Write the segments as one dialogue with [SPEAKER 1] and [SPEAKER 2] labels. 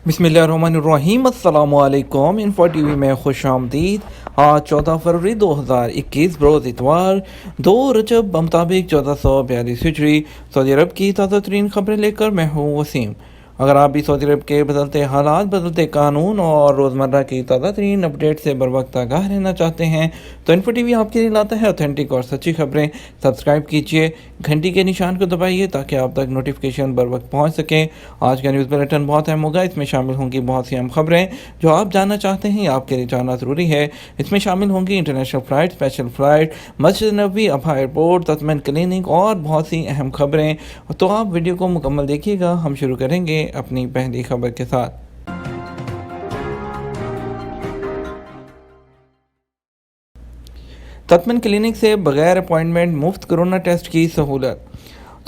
[SPEAKER 1] बिस्मिल्लाहिर्रहमानिर्रहीम। अस्सलामुअलैकुम। Info TV में खुश आमदीद। आज 14 फरवरी 2021 बरोज़ इतवार 2 रजब मुताबिक 1442 हिजरी सऊदी अरब की ताज़ा तरीन खबरें लेकर मैं हूँ वसीम। अगर आप भी सऊदी अरब के बदलते हालात, बदलते कानून और रोज़मर्रा की ताज़ा तरीन अपडेट से बर वक्त आगाह रहना चाहते हैं तो इन्फो टीवी आपके लिए लाता है ऑथेंटिक और सच्ची खबरें। सब्सक्राइब कीजिए, घंटी के निशान को दबाइए ताकि आप तक नोटिफिकेशन बर वक्त पहुँच सकें। आज का न्यूज़ बुलेटिन बहुत अहम होगा। इसमें शामिल होंगी बहुत सी अहम खबरें जो आप जानना चाहते हैं, आपके लिए जानना ज़रूरी है। इसमें शामिल होंगी इंटरनेशनल फ़्लाइट, स्पेशल फ़्लाइट, मस्जिद नबवी, अबहा एयरपोर्ट, तत्मन क्लिनिक और बहुत सी अहम खबरें। तो आप वीडियो को मुकम्मल देखिएगा। हम शुरू करेंगे अपनी पहली खबर के साथ। तत्मन क्लिनिक से बगैर अपॉइंटमेंट मुफ्त कोरोना टेस्ट की सहूलत।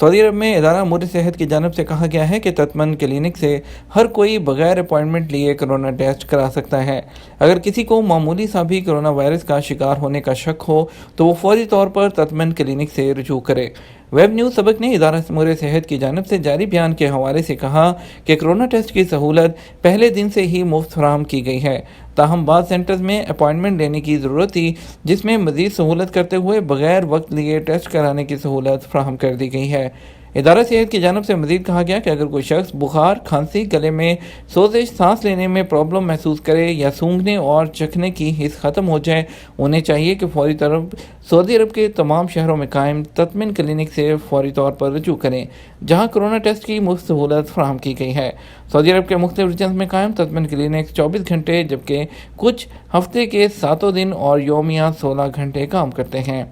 [SPEAKER 1] सऊदी अरब में इदारा अमूर सेहत की जानब से कहा गया है कि तत्मन क्लिनिक से हर कोई बगैर अपॉइंटमेंट लिए कोरोना टेस्ट करा सकता है। अगर किसी को मामूली सा भी कोरोना वायरस का शिकार होने का शक हो तो वो फौरी तौर पर तत्मन क्लिनिक से रुजू करे। वेब न्यूज़ सबक ने इदारा अमूर सेहत की जानब से जारी बयान के हवाले से कहा कि कोरोना टेस्ट की सहूलत पहले दिन से ही मुफ्त फराहम की गई है। ताहम बाद सेंटर्स में अपॉइंटमेंट लेने की ज़रूरत थी, जिसमें मज़ीद सहूलत करते हुए बगैर वक्त लिए टेस्ट कराने की सहूलत फराहम कर दी गई है। इदारा सेहत की जानब से मज़ीद कहा गया कि अगर कोई शख्स बुखार, खांसी, गले में सोजिश, सांस लेने में प्रॉब्लम महसूस करे या सूंघने और चखने की हिस्स ख़त्म हो जाए, उन्हें चाहिए कि फौरी तरफ सऊदी अरब के तमाम शहरों में कायम तत्मिन क्लिनिक से फौरी तौर पर रुजू करें, जहाँ कोरोना टेस्ट की मुफ्त सहूलत फराहम की गई है। सऊदी अरब के मुख्तलिफ रीजन्स में कायम तत्मिन क्लिनिक 24 घंटे जबकि कुछ हफ्ते के 7 दिन और यौमिया 16 घंटे काम करते हैं।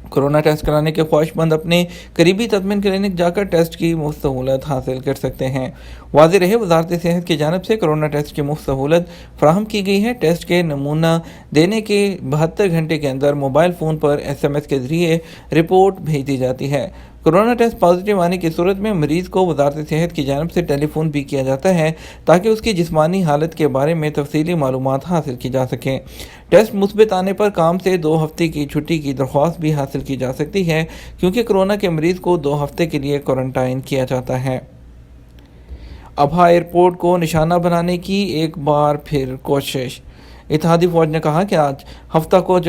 [SPEAKER 1] कोरोना टेस्ट कराने के ख्वाहिशमंद अपने करीबी तत्मिन क्लिनिक जाकर टेस्ट की मुफ्त सहूलत हासिल कर सकते हैं। वाज़ेह रहे, वजारत सेहत की जानब से कोरोना टेस्ट की मुफ्त सहूलत फराहम की गई है। टेस्ट के नमूना देने के 72 घंटे के अंदर मोबाइल फ़ोन पर SMS के ज़रिए रिपोर्ट भेज दी जाती है। कोरोना टेस्ट पॉजिटिव आने की सूरत में मरीज़ को वजारत सेहत की जानब से टेलीफोन भी किया जाता है ताकि उसकी जिस्मानी हालत के बारे में तफसीली मालूमात हासिल की जा सकें। टेस्ट मुस्बित आने पर काम से 2 हफ्ते की छुट्टी की दरख्वास्त भी हासिल की जा सकती है, क्योंकि कोरोना के मरीज़ को 2 हफ्ते के लिए क्वारंटाइन किया जाता है। अबहा एयरपोर्ट को निशाना बनाने की एक बार फिर कोशिश। इत्तेहादी फ़ौज ने कहा कि आज हफ्ता को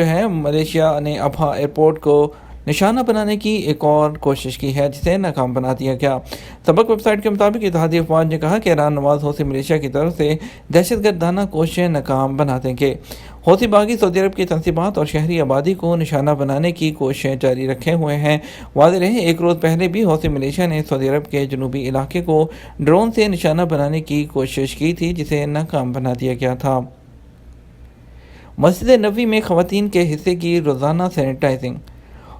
[SPEAKER 1] मलेशिया ने अबहा एयरपोर्ट को निशाना बनाने की एक और कोशिश की है, जिसे नाकाम बना दिया गया। सबक वेबसाइट के मुताबिक इत्तेहादी अफवाज ने कहा कि ईरान नवाज हौसी मलेशिया की तरफ से दहशतगर्दाना कोशिशें नाकाम बना देंगे। हौसी बागी सऊदी अरब की तंसीबात और शहरी आबादी को निशाना बनाने की कोशिशें जारी रखे हुए हैं। वाज़ेह रहे, एक रोज़ पहले भी हौसी मलेशिया ने सऊदी अरब के जनूबी इलाके को ड्रोन से निशाना बनाने की कोशिश की थी, जिसे नाकाम बना दिया गया था। मस्जिद नबवी में ख़वातीन के हिस्से की रोज़ाना सैनिटाइजिंग।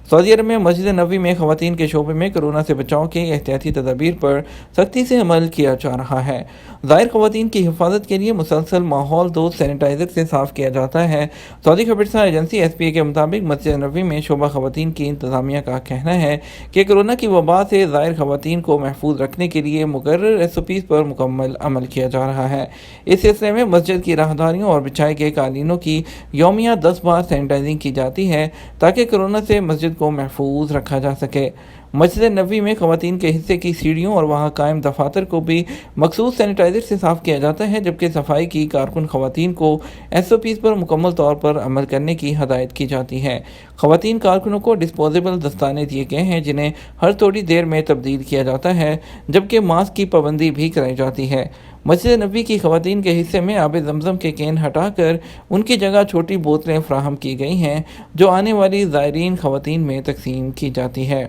[SPEAKER 1] सऊदी अरब में मस्जिद नबवी में ख़वातीन के शोबे में कोरोना से बचाव के एहतियाती तदाबीर पर सख्ती से अमल किया जा रहा है। ज़ाहिर ख़वातीन की हिफाजत के लिए मुसलसल माहौल दो सैनिटाइज़र से साफ़ किया जाता है। सऊदी खबरसां एजेंसी SPA के मुताबिक मस्जिद नबवी में शोबा ख़वातीन की इंतज़ामिया का कहना है कि कोरोना की वबा से ज़ाहिर ख़वातीन को महफूज रखने के लिए मुकर्रर SOPs पर मुकम्मल अमल किया जा रहा है। इस सिलसिले में मस्जिद की राहदारियों और बिछाए गए कालीनों की यौमिया 10 बार सैनिटाइजिंग की जाती है ताकि कोरोना से मस्जिद को महफूज रखा जा सके। मस्जिद नबवी में ख़वातीन के हिस्से की सीढ़ियों और वहाँ कायम दफातर को भी मखसूस सैनिटाइज़र से साफ़ किया जाता है, जबकि सफाई की कारकुन ख़वातीन को SOPs पर मुकम्मल तौर पर अमल करने की हदायत की जाती है। ख़वातीन कारकुनों को डिस्पोजेबल दस्ताने दिए गए हैं, जिन्हें हर थोड़ी देर में तब्दील किया जाता है, जबकि मास्क की पाबंदी भी कराई जाती है। मस्जिद नबवी की ख़वातीन के हिस्से में आब ज़मज़म के कैन हटाकर उनकी जगह छोटी बोतलें फ़राहम की गई हैं, जो आने वाली ज़ायरीन ख़वातीन में तकसीम की जाती है।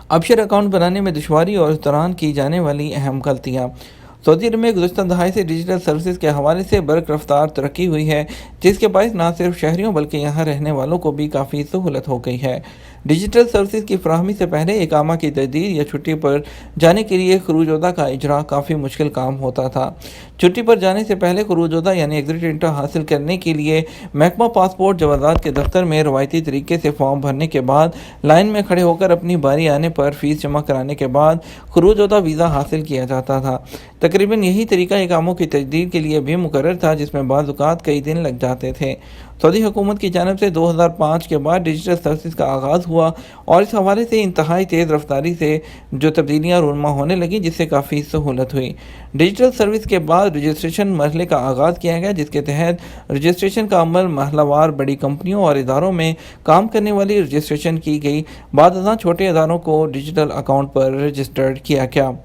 [SPEAKER 1] अपशर अकाउंट बनाने में दुश्वारी और इस दौरान की जाने वाली अहम गलतियाँ। सऊदी अरब में गुज़श्ता दहाई से डिजिटल सर्विसेज के हवाले से बरक़ रफ्तार तरक्की हुई है, जिसके बायस न सिर्फ शहरियों बल्कि यहाँ रहने वालों को भी काफ़ी सहूलत हो गई है। डिजिटल सर्विसेज की फराहमी से पहले इकामा की तजदीद या छुट्टी पर जाने के लिए खरूज-ओदा का इजरा काफ़ी मुश्किल काम होता था। छुट्टी पर जाने से पहले खरूज-ओदा यानी एग्जिट इंटर हासिल करने के लिए महकमा पासपोर्ट जवाज़ात के दफ्तर में रवायती तरीके से फॉर्म भरने के बाद लाइन में खड़े होकर अपनी बारी आने पर फ़ीस जमा कराने के बाद खरूज-ओदा वीज़ा हासिल किया जाता था। तकरीबन यही तरीका इकामों की तजदीद के लिए भी मुकर्रर था, जिसमें बाज़ औक़ात कई दिन लग जाते थे। सऊदी हुकूमत की जानब से 2005 के बाद डिजिटल सर्विस का आगाज़ हुआ और इस हवाले से इंतहाई तेज़ रफ्तारी से जो तब्दीलियाँ रूनमा होने लगी, जिससे काफ़ी सहूलत हुई। डिजिटल सर्विस के बाद रजिस्ट्रेशन मरहले का आगाज़ किया गया, जिसके तहत रजिस्ट्रेशन का अमल महलावार बड़ी कंपनियों और इदारों में काम करने वाली रजिस्ट्रेशन की गई। बाद छोटे इदारों को डिजिटल अकाउंट पर रजिस्टर्ड किया गया।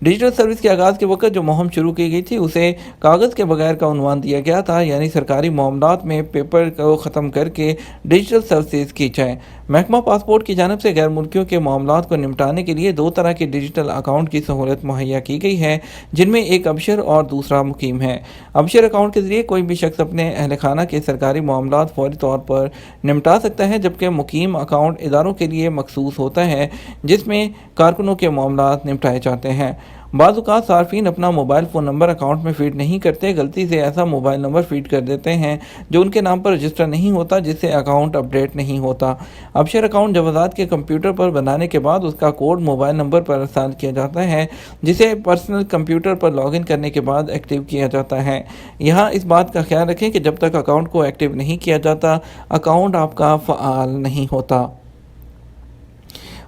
[SPEAKER 1] डिजिटल सर्विस के आगाज़ के वक्त जो मुहिम शुरू की गई थी उसे कागज़ के बगैर का उन्वान दिया गया था, यानी सरकारी मामलात में पेपर को ख़त्म करके डिजिटल सर्विस की जाए। महकमा पासपोर्ट की जानब से गैर मुल्कियों के मामलात को निपटाने के लिए 2 तरह के डिजिटल अकाउंट की सहूलत मुहैया की गई है, जिनमें एक अबशर और दूसरा मुकीम है। अबशर अकाउंट के ज़रिए कोई भी शख्स अपने अहल खाना के सरकारी मामलात फौरी तौर पर निपटा सकता है, जबकि मुकीम अकाउंट इदारों के लिए मखसूस होता है, जिसमें कारकुनों के मामलात निपटाए जाते हैं। बाज़ औक़ात सार्फिन अपना मोबाइल फ़ोन नंबर अकाउंट में फ़ीड नहीं करते, गलती से ऐसा मोबाइल नंबर फ़ीड कर देते हैं जो उनके नाम पर रजिस्टर नहीं होता, जिससे अकाउंट अपडेट नहीं होता। अबशर अकाउंट जवाज़ात के कंप्यूटर पर बनाने के बाद उसका कोड मोबाइल नंबर पर अरसाल किया जाता है, जिसे पर्सनल कंप्यूटर पर लॉगिन करने के बाद एक्टिव किया जाता है। यहाँ इस बात का ख्याल रखें कि जब तक अकाउंट को एक्टिव नहीं किया जाता, अकाउंट आपका फ़आल नहीं होता।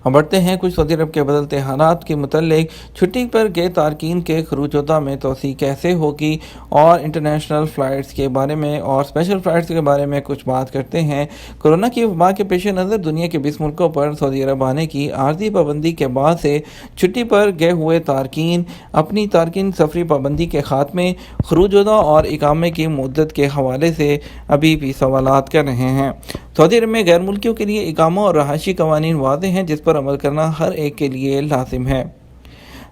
[SPEAKER 1] अब बढ़ते हैं कुछ सऊदी अरब के बदलते हालात के मुतल्लिक। छुट्टी पर गए तारकीन के खरूजोदा में तोसी कैसे होगी और इंटरनेशनल फ़्लाइट्स के बारे में और स्पेशल फ़्लाइट्स के बारे में कुछ बात करते हैं। कोरोना की वबा के पेश नज़र दुनिया के 20 मुल्कों पर सऊदी अरब आने की आर्जी पाबंदी के बाद से छुट्टी पर गए हुए तारकीन अपनी तारकीन सफरी पाबंदी के खात्मे, खरूजोदा और इकामे की मुद्दत के हवाले से अभी भी सवालात कर रहे हैं। सऊदी अरब में गैर मुल्कियों के लिए इकामा और रहायशी कवानीन वाज़ेह हैं, जिस पर अमल करना हर एक के लिए लाजिम है।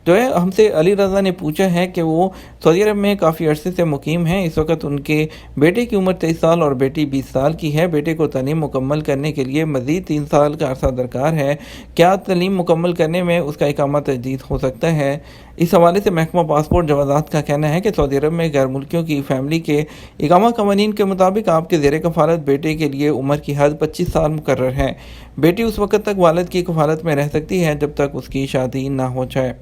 [SPEAKER 1] जो है हमसे अली रज़ा ने पूछा है कि वो सऊदी अरब में काफ़ी अरसे से मुकीम हैं। इस वक्त उनके बेटे की उम्र 23 साल और बेटी 20 साल की है। बेटे को तालीम मुकम्मल करने के लिए मज़ीद 3 साल का अरसा दरकार है। क्या तालीम मुकम्मल करने में उसका इकामा तजदीद हो सकता है? इस हवाले से महकमा पासपोर्ट जवाज़ात का कहना है कि सऊदी अरब में गैर मुल्कियों की फैमिली के इकामा कवानीन के मुताबिक आपके ज़ेर कफ़ालत बेटे के लिए उम्र की हद 25 साल मुकर्रर है। बेटी उस वक्त तक वालिद की कफ़ालत में रह सकती है जब तक उसकी शादी ना हो जाए।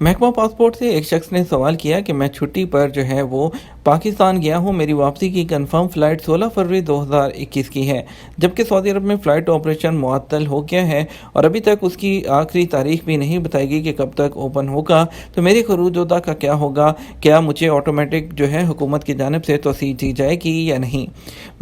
[SPEAKER 1] महकमा पासपोर्ट से एक शख्स ने सवाल किया कि मैं छुट्टी पर जो है वो पाकिस्तान गया हूँ, मेरी वापसी की कंफर्म फ़्लाइट 16 फरवरी 2021 की है, जबकि सऊदी अरब में फ़्लाइट ऑपरेशन मुअत्तल हो गया है और अभी तक उसकी आखिरी तारीख भी नहीं बताई गई कि कब तक ओपन होगा। तो मेरे खरूजोदा का क्या होगा? क्या मुझे ऑटोमेटिक जो है हुकूमत की जानिब से तोसी दी जाएगी या नहीं?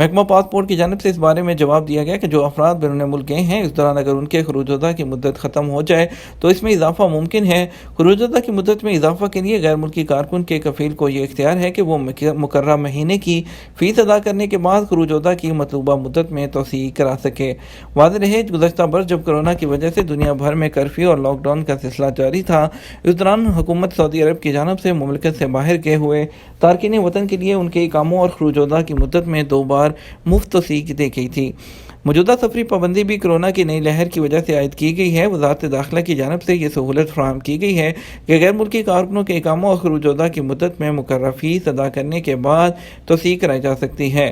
[SPEAKER 1] महकमा पासपोर्ट की जानिब से इस बारे में जवाब दिया गया कि जो अफराद बैरून मुल्क गए हैं, इस दौरान अगर उनके खरूजोदा की मुद्दत ख़त्म हो जाए तो इसमें इजाफा मुमकिन है। खरूजोदा की मुद्दत में इजाफा के लिए गैर मुल्की कारकुन के कफील को ये इख्तियार है कि वो मुकर्रर महीने की फ़ीस अदा करने के बाद खरूजोदा की मतलूबा मुद्दत में तोसी करा सके। वाज़ेह रहे गुज़श्ता बरस जब कोरोना की वजह से दुनिया भर में कर्फ्यू और लॉकडाउन का सिलसिला जारी था, इस दौरान हुकूमत सऊदी अरब की जानब से मुमलिकत से बाहर गए हुए तारकीन वतन के लिए उनके इकामों और खरूजोदा की मुद्दत में 2 बार मुफ्त तोसी दी गई थी। मौजूदा सफरी पाबंदी भी कोरोना की नई लहर की वजह से आयद की गई है। वज़ारत दाखिला की जानब से ये सहूलत फराहम की गई है कि गैर मुल्की कारकुनों के इकामा और खरूजोदा की मुद्दत में मुकर्रर फ़ीस अदा करने के बाद तोसी कराई जा सकती है।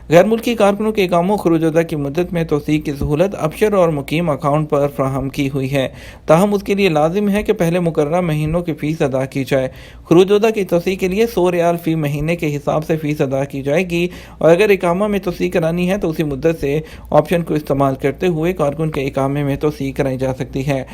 [SPEAKER 1] गैर मुल्की कारकुनों के इकामों खरूजोदा की मुद्दत में तोसी की सहूलत अबशर और मुकीम अकाउंट पर फ्राहम की हुई है, ताहम उसके लिए लाजिम है कि पहले मुकर्रर महीनों की फ़ीस अदा की जाए। खरूजोदा की तोसी के लिए 100 रियाल फ़ी महीने के हिसाब से फ़ीस अदा की जाएगी और अगर इकामा में तोसी करानी है तो उसी मुद्दत से ऑप्शन को इस्तेमाल करते हुए कारकुन के इकामे में तोसी कराई जा सकती है।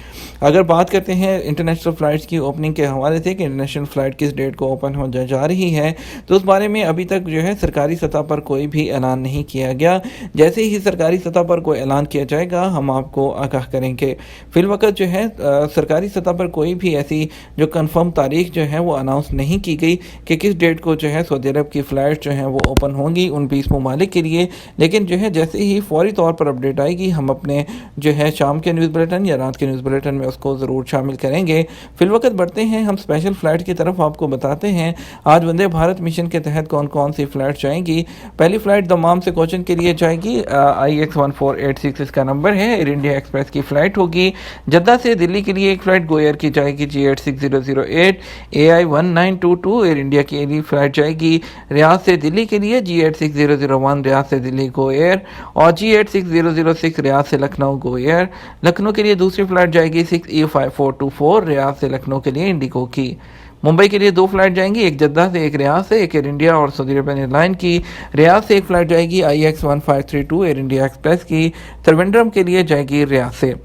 [SPEAKER 1] अगर बात करते हैं इंटरनेशनल फ़्लाइट्स की ओपनिंग के हवाले से कि इंटरनेशनल फ़्लाइट किस डेट को ओपन हो जा रही है, तो उस बारे में अभी तक जो है सरकारी सतह पर कोई भी ऐलान नहीं किया गया। जैसे ही सरकारी सतह पर कोई ऐलान किया जाएगा हम आपको आगाह करेंगे। फिलवक्त जो है सरकारी सतह पर कोई भी ऐसी जो कंफर्म तारीख जो है वो अनाउंस नहीं की गई कि किस डेट को जो है सऊदी अरब की फ़्लाइट जो है वो ओपन होंगी उन 20 ममालिक के लिए। लेकिन जो है जैसे ही फौरी तौर पर अपडेट आएगी हम अपने जो है शाम के न्यूज़ बुलेटिन या रात के न्यूज़ बुलेटिन में उसको ज़रूर शामिल करेंगे। फिलवक्त बढ़ते हैं हम स्पेशल फ़्लाइट की तरफ, आपको बताते हैं आज वंदे भारत मिशन के तहत कौन कौन सी फ़्लाइट जाएंगी। पहली फ़्लाइट दमाम से कोचन के लिए जाएगी, IX1486 इसका नंबर है। एयर इंडिया एक्सप्रेस की फ़्लाइट होगी। जद्दा से दिल्ली के लिए एक फ़्लाइट गो एयर की जाएगी G86008 AI1922 एयर इंडिया की अगली फ़्लाइट जाएगी। रियाद से दिल्ली के लिए G86001 रियाद से दिल्ली गो एयर और G86006 रियाद से लखनऊ गो एयर। लखनऊ के लिए दूसरी फ़्लाइट जाएगी 6E5424 रियाद से लखनऊ के लिए इंडिगो की। मुंबई के लिए 2 फ्लाइट जाएंगी, एक जद्दा से, एक रियाद से, एक एयर इंडिया और सऊदी अरबियन एयरलाइन की रियाद से एक फ़्लाइट जाएगी IX1532 एयर इंडिया एक्सप्रेस की त्रिवेंद्रम के लिए जाएगी रियाद से।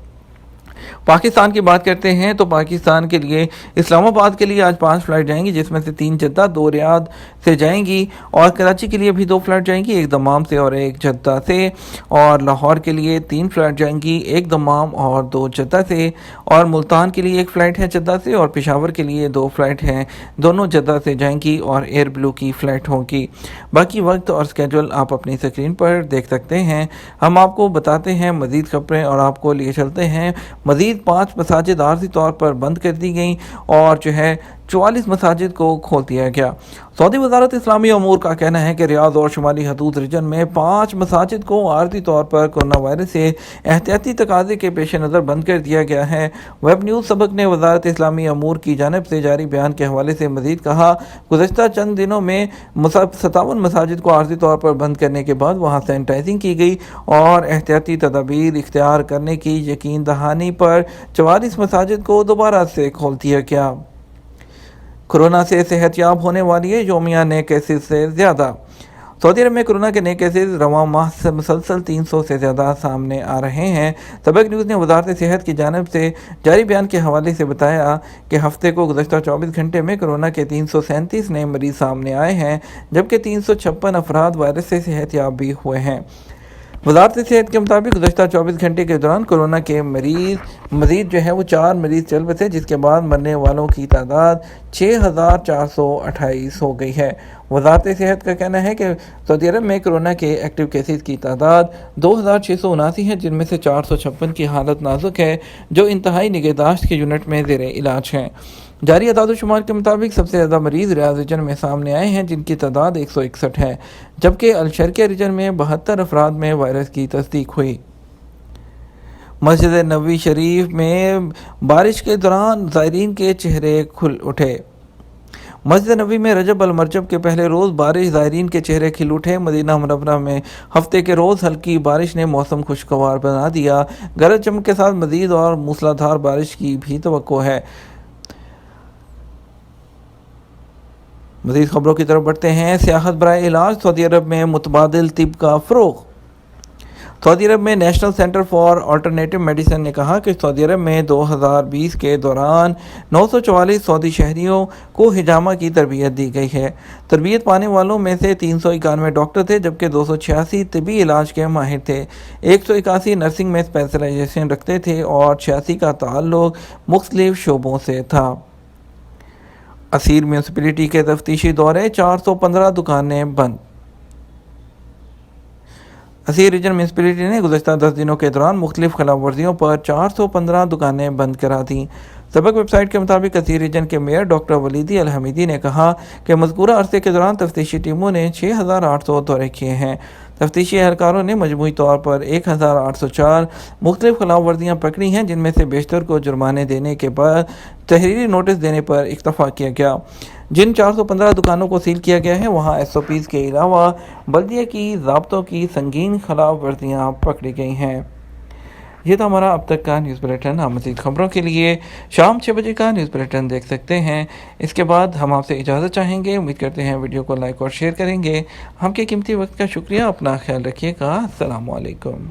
[SPEAKER 1] पाकिस्तान की बात करते हैं तो पाकिस्तान के लिए इस्लामाबाद के लिए आज 5 फ्लाइट जाएंगी, जिसमें से 3 जद्दा, 2 रियाद से जाएंगी, और कराची के लिए भी 2 फ्लाइट जाएंगी, एक दमाम से और एक जद्दा से, और लाहौर के लिए 3 फ्लाइट जाएंगी, एक दमाम और 2 जद्दा से, और मुल्तान के लिए 1 फ्लाइट है जद्दा से, और पेशावर के लिए 2 फ्लाइट हैं, दोनों जद्दा से जाएंगी और एयर ब्लू की फ़्लाइट होगी। बाकी वक्त और स्केड्यूल आप अपनी स्क्रीन पर देख सकते हैं। हम आपको बताते हैं मज़ीद खबरें और आपको लिए चलते हैं। मज़ीद 5 मसाजिद आर्जी तौर पर बंद कर दी गई और 44 मसाजिद को खोल दिया गया। सऊदी वज़ारत इस्लामी अमूर का कहना है कि रियाद और शुमाली हदूद रीजन में 5 मसाजिद को आर्जी तौर पर कोरोना वायरस से एहतियाती तकाज़े के पेश नज़र बंद कर दिया गया है। वेब न्यूज़ सबक ने वज़ारत इस्लामी अमूर की जानिब से जारी बयान के हवाले से मज़ीद कहा, गुज़श्ता चंद दिनों में 57 मसाजिद को आर्जी तौर पर बंद करने के बाद वहाँ सैनिटाइजिंग की गई और एहतियाती तदाबीर इख्तियार करने की यकीन दहानी पर 44 मसाजिद को दोबारा से खोल दिया गया। कोरोना से सेहतयाब होने वाली है योमिया नए केसेस से ज़्यादा। सऊदी अरब में कोरोना के नए केसेस रवां माह से मुसलसल 300 से ज़्यादा सामने आ रहे हैं। सबक न्यूज़ ने वज़ारत सेहत की जानिब से जारी बयान के हवाले से बताया कि हफ्ते को गुज़श्ता 24 घंटे में कोरोना के 337 नए मरीज़ सामने आए हैं, जबकि 356 अफराद वायरस से सेहतयाब भी हुए हैं। वज़ारत सेहत के मुताबिक गुज़श्ता 24 घंटे के दौरान कोरोना के मरीज़ 4 मरीज़ चल बसे, जिसके बाद मरने वालों की तादाद 6428 हो गई है। वज़ारत सेहत का कहना है कि सऊदी अरब में कोरोना के एक्टिव केसेस की तादाद 2679 है, जिनमें से 456 की हालत नाजुक है, जो इंतहाई निगहदाश्त के यूनिट में ज़ेर इलाज हैं। जारी अदाद शुमार के मुताबिक सबसे ज़्यादा मरीज़ रियाद रीजन में सामने आए हैं, जिनकी तादाद 161 है, जबकि अलशर्किया रीजन में 72 अफराद में वायरस की तस्दीक हुई। मस्जिद नबवी शरीफ में बारिश के दौरान ज़ायरीन के चेहरे खुल उठे। मस्जिद नबी में रजब अल मरजब के पहले रोज़ बारिश ज़ायरीन के चेहरे खिल उठे। मदीना मुनव्वरा में हफ्ते के रोज़ हल्की बारिश ने मौसम खुशगवार बना दिया। गरज चमक के साथ मज़ीद और मूसलाधार बारिश की भी तवक्को है। मज़ीद खबरों की तरफ बढ़ते हैं। सियाहत बराए इलाज सऊदी अरब में मुतबादिल तिब का फ़रोग़। सऊदी अरब में national centre for alternative medicine ने कहा कि सऊदी अरब में 2020 के दौरान 944 सऊदी शहरियों को हिजामा की तरबियत दी गई है। तरबियत पाने वालों में से 391 डॉक्टर थे, जबकि 286 तिबी इलाज के माहिर थे, 181 नर्सिंग में स्पेशलाइजेशन रखते थे और 86 का ताल्लुक मुख्तलिफ शोबों से था। असीर म्यूनसिपलिटी के तफ्तीशी दौरे, 415 दुकानें बंद। असीर रीजन म्यूनसिपलिटी ने गुज़श्ता 10 दिनों के दौरान मुख्तलिफ खिलाफ वर्जियों पर 415 दुकानें बंद करा दी। सबक वेबसाइट के मुताबिक असीर रीजन के मेयर डॉक्टर वलीदी अल हमीदी ने कहा कि मज़कूरा अरसे के दौरान तफ्तीशी टीमों ने 6800 दौरे किए हैं। तफ्तीशी एहलकारों ने मजमूई तौर पर 1804 मुख्तलिफ खिलाफ वर्जियाँ पकड़ी हैं, जिनमें से बेशतर को जुर्माने देने के बाद तहरीरी नोटिस देने पर इक्तफा किया गया। जिन 415 दुकानों को सील किया गया है, वहाँ SOPs के अलावा बल्दिया की ज़ाब्तों की संगीन खिलाफ वर्जियाँ पकड़ी गई हैं। ये था हमारा अब तक का न्यूज़ बुलेटिन। आप मज़ीद खबरों के लिए शाम 6 बजे का न्यूज़ बुलेटिन देख सकते हैं। इसके बाद हम आपसे इजाज़त चाहेंगे। उम्मीद करते हैं वीडियो को लाइक और शेयर करेंगे। हमके कीमती वक्त का शुक्रिया। अपना ख्याल रखिएगा। अस्सलामु अलैकुम।